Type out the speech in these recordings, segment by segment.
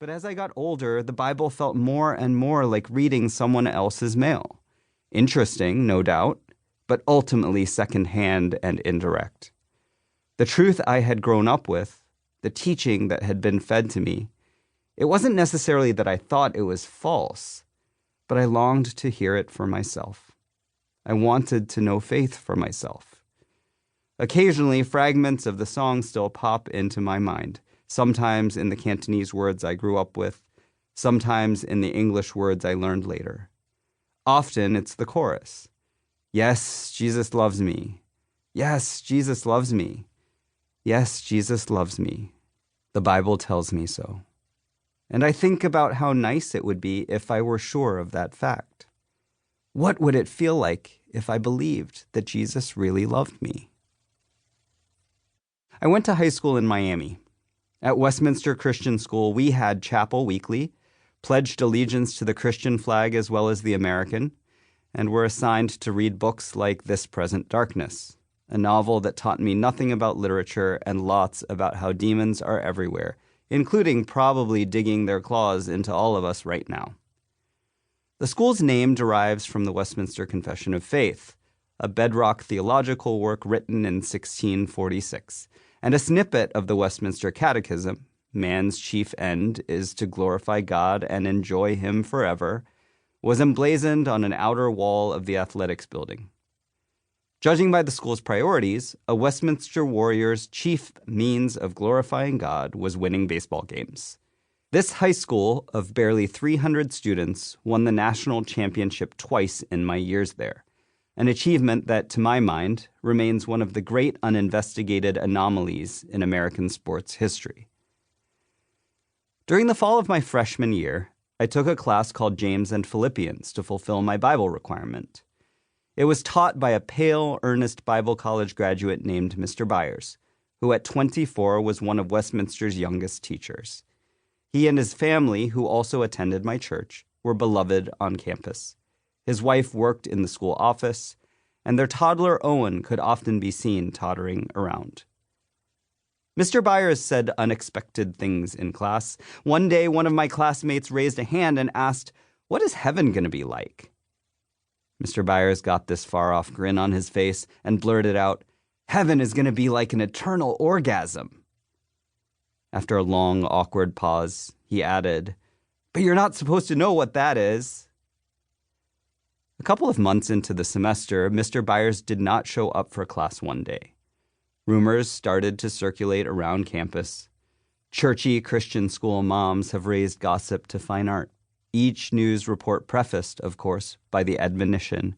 But as I got older, the Bible felt more and more like reading someone else's mail. Interesting, no doubt, but ultimately secondhand and indirect. The truth I had grown up with, the teaching that had been fed to me, it wasn't necessarily that I thought it was false, but I longed to hear it for myself. I wanted to know faith for myself. Occasionally, fragments of the song still pop into my mind, sometimes in the Cantonese words I grew up with, sometimes in the English words I learned later. Often it's the chorus. Yes, Jesus loves me. Yes, Jesus loves me. Yes, Jesus loves me. The Bible tells me so. And I think about how nice it would be if I were sure of that fact. What would it feel like if I believed that Jesus really loved me? I went to high school in Miami. At Westminster Christian School, we had chapel weekly, pledged allegiance to the Christian flag as well as the American, and were assigned to read books like This Present Darkness, a novel that taught me nothing about literature and lots about how demons are everywhere, including probably digging their claws into all of us right now. The school's name derives from the Westminster Confession of Faith, a bedrock theological work written in 1646, and a snippet of the Westminster Catechism, man's chief end is to glorify God and enjoy Him forever, was emblazoned on an outer wall of the athletics building. Judging by the school's priorities, a Westminster Warrior's chief means of glorifying God was winning baseball games. This high school of barely 300 students won the national championship twice in my years there, an achievement that, to my mind, remains one of the great uninvestigated anomalies in American sports history. During the fall of my freshman year, I took a class called James and Philippians to fulfill my Bible requirement. It was taught by a pale, earnest Bible college graduate named Mr. Byers, who at 24 was one of Westminster's youngest teachers. He and his family, who also attended my church, were beloved on campus. His wife worked in the school office, and their toddler Owen could often be seen tottering around. Mr. Byers said unexpected things in class. One day, one of my classmates raised a hand and asked, "What is heaven going to be like?" Mr. Byers got this far-off grin on his face and blurted out, "Heaven is going to be like an eternal orgasm." After a long, awkward pause, he added, "But you're not supposed to know what that is." A couple of months into the semester, Mr. Byers did not show up for class one day. Rumors started to circulate around campus. Churchy Christian school moms have raised gossip to fine art. Each news report prefaced, of course, by the admonition,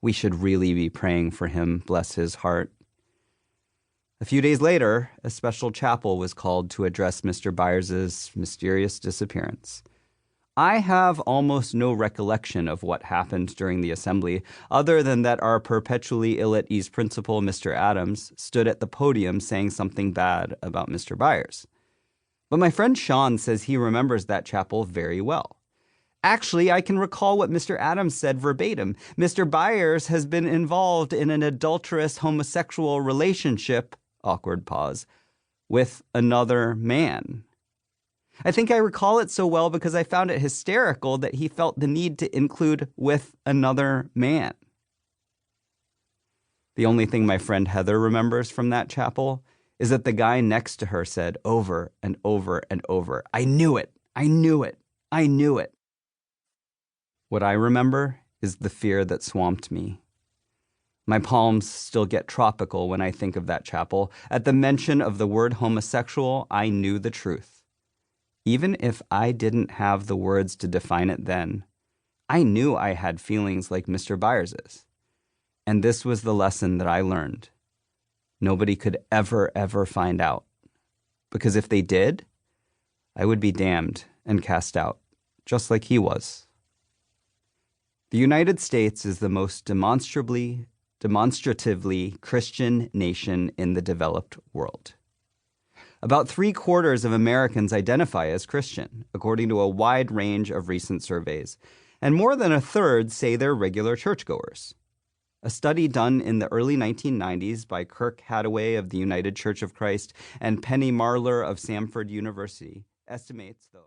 "We should really be praying for him, bless his heart." A few days later, a special chapel was called to address Mr. Byers' mysterious disappearance. I have almost no recollection of what happened during the assembly, other than that our perpetually ill-at-ease principal, Mr. Adams, stood at the podium saying something bad about Mr. Byers. But my friend Sean says he remembers that chapel very well. Actually, I can recall what Mr. Adams said verbatim. Mr. Byers has been involved in an adulterous homosexual relationship, awkward pause, with another man. I think I recall it so well because I found it hysterical that he felt the need to include "with another man." The only thing my friend Heather remembers from that chapel is that the guy next to her said over and over and over, "I knew it, I knew it, I knew it." What I remember is the fear that swamped me. My palms still get tropical when I think of that chapel. At the mention of the word homosexual, I knew the truth. Even if I didn't have the words to define it then, I knew I had feelings like Mr. Byers's. And this was the lesson that I learned. Nobody could ever find out. Because if they did, I would be damned and cast out, just like he was. The United States is the most demonstratively Christian nation in the developed world. About 3/4 of Americans identify as Christian, according to a wide range of recent surveys, and more than a third say they're regular churchgoers. A study done in the early 1990s by Kirk Hadaway of the United Church of Christ and Penny Marler of Samford University estimates, though,